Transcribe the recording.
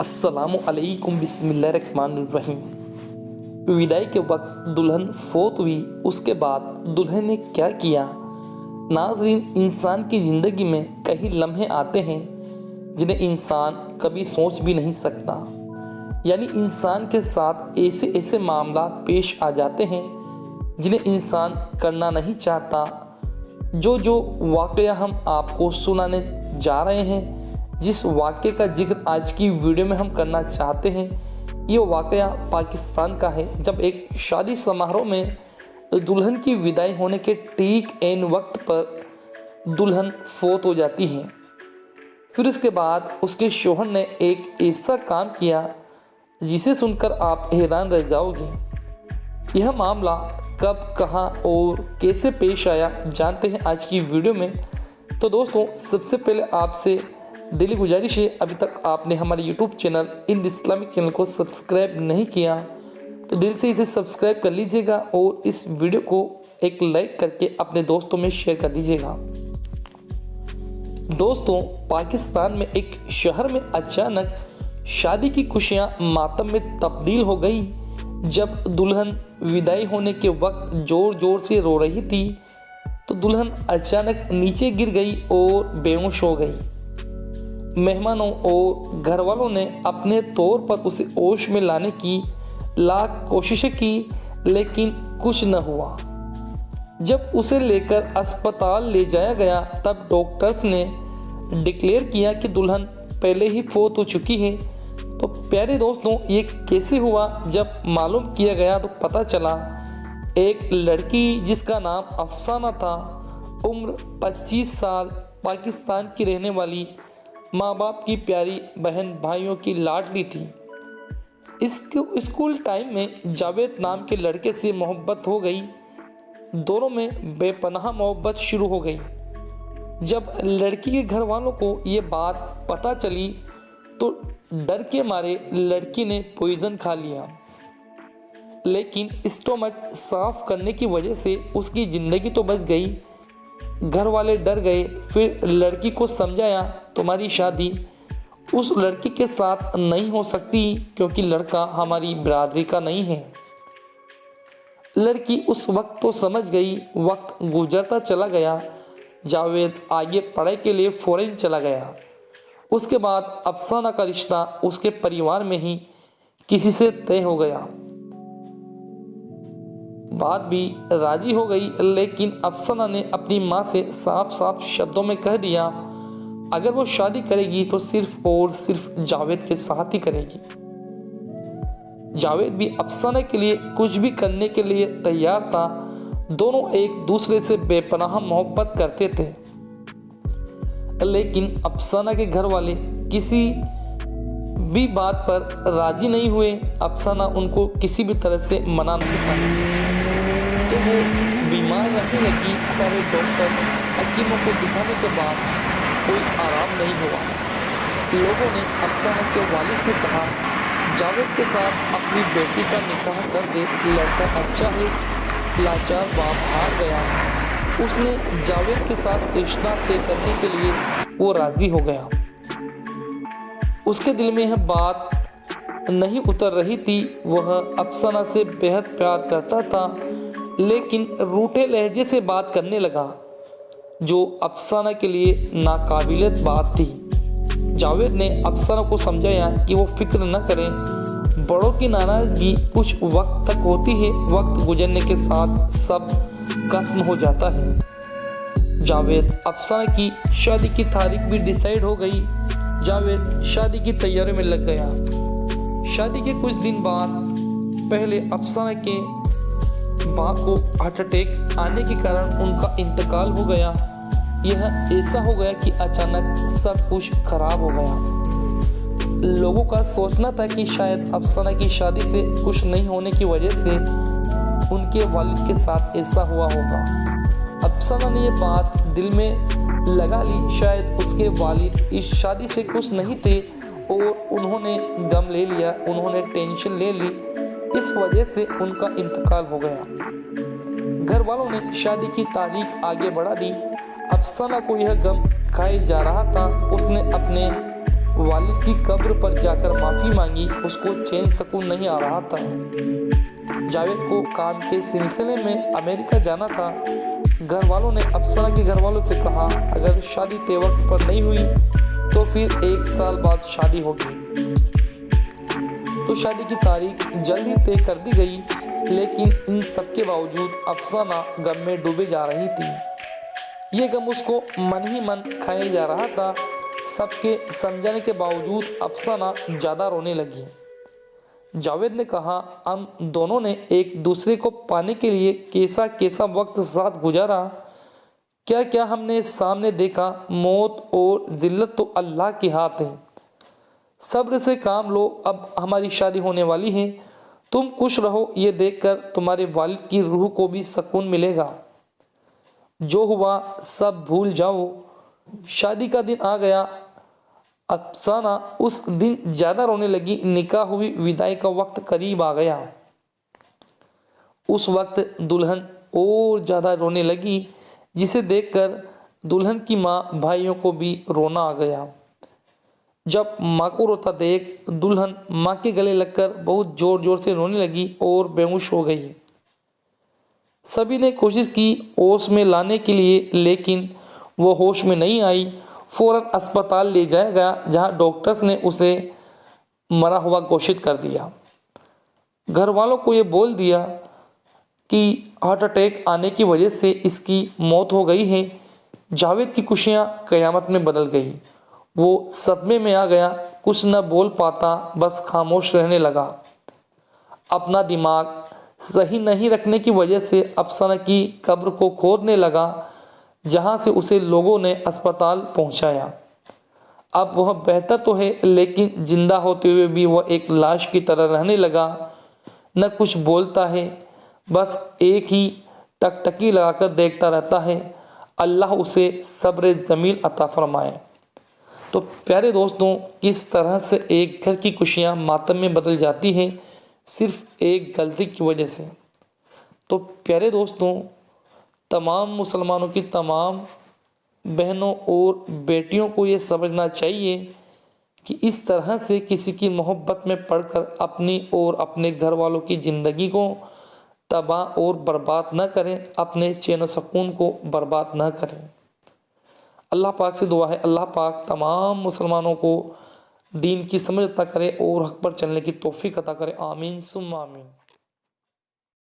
अस्सलामुअलैकुम बिस्मिल्लाहिर्रहमानिर्रहीम। विदाई के वक्त दुल्हन फोत हुई, उसके बाद दुल्हन ने क्या किया। नाज़रीन, इंसान की ज़िंदगी में कई लम्हे आते हैं जिन्हें इंसान कभी सोच भी नहीं सकता। यानी इंसान के साथ ऐसे ऐसे मामला पेश आ जाते हैं जिन्हें इंसान करना नहीं चाहता। जो वाक़या हम आपको सुनाने जा रहे हैं, जिस वाक़े का जिक्र आज की वीडियो में हम करना चाहते हैं, ये वाक़या पाकिस्तान का है, जब एक शादी समारोह में दुल्हन की विदाई होने के ठीक ऐन वक्त पर दुल्हन फोत हो जाती है। फिर उसके बाद उसके शौहर ने एक ऐसा काम किया जिसे सुनकर आप हैरान रह जाओगे। यह मामला कब, कहाँ और कैसे पेश आया, जानते हैं आज की वीडियो में। तो दोस्तों, सबसे पहले आपसे दिली गुजारिश है, अभी तक आपने हमारे YouTube channel in Islamic channel को सब्सक्राइब नहीं किया तो दिल से इसे सब्सक्राइब कर लीजिएगा और इस वीडियो को एक लाइक करके अपने दोस्तों में शेयर कर दीजिएगा। दोस्तों, पाकिस्तान में एक शहर में अचानक शादी की खुशियां मातम में तब्दील हो गई। जब दुल्हन विदाई होने के वक्त जोर जोर से रो रही थी तो दुल्हन अचानक नीचे गिर गई और बेहोश हो गई। मेहमानों और घर वालों ने अपने तौर पर उसे होश में लाने की लाख कोशिशें की, लेकिन कुछ न हुआ। जब उसे लेकर अस्पताल ले जाया गया तब डॉक्टर्स ने डिक्लेयर किया कि दुल्हन पहले ही फोत हो चुकी है। तो प्यारे दोस्तों, ये कैसे हुआ? जब मालूम किया गया तो पता चला एक लड़की जिसका नाम अफसाना था, उम्र 25 साल, पाकिस्तान की रहने वाली, माँ बाप की प्यारी बहन भाइयों की लाडली थी। स्कूल टाइम में जावेद नाम के लड़के से मोहब्बत हो गई। दोनों में बेपनाह मोहब्बत शुरू हो गई। जब लड़की के घर वालों को ये बात पता चली तो डर के मारे लड़की ने पॉइजन खा लिया, लेकिन स्टोमच साफ करने की वजह से उसकी ज़िंदगी तो बच गई। घर वाले डर गए। फिर लड़की को समझाया, तुम्हारी शादी उस लड़की के साथ नहीं हो सकती क्योंकि लड़का हमारी बिरादरी का नहीं है। लड़की उस वक्त तो समझ गई। वक्त गुजरता चला गया। जावेद आगे पढ़ाई के लिए फॉरेन चला गया। उसके बाद अफसाना का रिश्ता उसके परिवार में ही किसी से तय हो गया। बात भी राजी हो गई, लेकिन अफसाना ने अपनी माँ से साफ साफ शब्दों में कह दिया अगर वो शादी करेगी तो सिर्फ और सिर्फ जावेद के साथ ही करेगी। जावेद भी अफसाना के लिए कुछ भी करने के लिए तैयार था। दोनों एक दूसरे से बेपनाह मोहब्बत करते थे, लेकिन अफसाना के घर वाले किसी भी बात पर राजी नहीं हुए। अफसाना उनको किसी भी तरह से मना नहीं था तो वो बीमार रहने लगी। सारे डॉक्टर्स, हकीमों को दिखाने के बाद कोई आराम नहीं हुआ। लोगों ने अफसाना के वालिद से कहा जावेद के साथ अपनी बेटी का निकाह कर दे, लड़का अच्छा है। लाचार बाप हार गया। उसने जावेद के साथ रिश्ता तय करने के लिए वो राजी हो गया। उसके दिल में यह बात नहीं उतर रही थी। वह अफसाना से बेहद प्यार करता था, लेकिन रूठे लहजे से बात करने लगा, जो अफसाना के लिए नाकाबिलियत बात थी। जावेद ने अफसाना को समझाया कि वो फिक्र न करें, बड़ों की नाराज़गी कुछ वक्त तक होती है, वक्त गुजरने के साथ सब खत्म हो जाता है। जावेद अफसाना की शादी की तारीख भी डिसाइड हो गई। जावेद शादी की तैयारी में लग गया। शादी के कुछ दिन बाद पहले अफसाना के बाप को हार्ट अटैक आने के कारण उनका इंतकाल हो गया। यह ऐसा हो गया कि अचानक सब कुछ खराब हो गया। लोगों का सोचना था कि शायद अफसाना की शादी से खुश नहीं होने की वजह से उनके वालिद के साथ ऐसा हुआ होगा। अफसाना ने यह बात दिल में लगा ली, शायद उसके वालिद इस शादी से खुश नहीं थे और उन्होंने गम ले लिया, उन्होंने टेंशन ले ली, इस वजह से उनका इंतकाल हो गया। घर वालों ने शादी की तारीख आगे बढ़ा दी। अफसाना को यह गम खाए जा रहा था। उसने अपने वालिद की कब्र पर जाकर माफ़ी मांगी, उसको चैन सुकून नहीं आ रहा था। जावेद को काम के सिलसिले में अमेरिका जाना था। घर वालों ने अफसाना के घर वालों से कहा, अगर शादी तय वक्त पर नहीं हुई तो फिर 1 साल बाद शादी होगी। तो शादी की तारीख जल्द ही तय कर दी गई, लेकिन इन सब के बावजूद अफसाना गम में डूबे जा रही थी। ये गम उसको मन ही मन खाए जा रहा था। सबके समझाने के बावजूद अफसाना ज़्यादा रोने लगी। जावेद ने कहा, हम दोनों ने एक दूसरे को पाने के लिए कैसा कैसा वक्त साथ गुजारा, क्या क्या हमने सामने देखा। मौत और जिल्लत तो अल्लाह के हाथ है। सब्र से काम लो, अब हमारी शादी होने वाली है। तुम खुश रहो, ये देखकर तुम्हारे वालिद की रूह को भी सुकून मिलेगा। जो हुआ सब भूल जाओ। शादी का दिन आ गया। अफसाना उस दिन ज़्यादा रोने लगी। निकाह हुई, विदाई का वक्त करीब आ गया। उस वक्त दुल्हन और ज़्यादा रोने लगी, जिसे देखकर दुल्हन की माँ भाइयों को भी रोना आ गया। जब माँ को रोता देख दुल्हन माँ के गले लगकर बहुत ज़ोर ज़ोर से रोने लगी और बेहोश हो गई। सभी ने कोशिश की होश में लाने के लिए, लेकिन वो होश में नहीं आई। फ़ौरन अस्पताल ले जाया गया, जहाँ डॉक्टर्स ने उसे मरा हुआ घोषित कर दिया। घर वालों को ये बोल दिया कि हार्ट अटैक आने की वजह से इसकी मौत हो गई है। जावेद की खुशियाँ क़यामत में बदल गई। वो सदमे में आ गया, कुछ न बोल पाता, बस खामोश रहने लगा। अपना दिमाग सही नहीं रखने की वजह से अफसाना की कब्र को खोदने लगा, जहां से उसे लोगों ने अस्पताल पहुंचाया। अब वह बेहतर तो है, लेकिन जिंदा होते हुए भी वह एक लाश की तरह रहने लगा। न कुछ बोलता है, बस एक ही टकटकी लगाकर देखता रहता है। अल्लाह उसे सब्र जमील अता फरमाए। तो प्यारे दोस्तों, किस तरह से एक घर की खुशियाँ मातम में बदल जाती हैं सिर्फ एक गलती की वजह से। तो प्यारे दोस्तों, तमाम मुसलमानों की तमाम बहनों और बेटियों को ये समझना चाहिए कि इस तरह से किसी की मोहब्बत में पड़कर अपनी और अपने घर वालों की ज़िंदगी को तबाह और बर्बाद न करें, अपने चैन सुकून को बर्बाद न करें। अल्लाह पाक से दुआ है, अल्लाह पाक तमाम मुसलमानों को दीन की समझ अता करे और हक़ पर चलने की तौफीक अता करे। आमीन सुम्मा आमीन।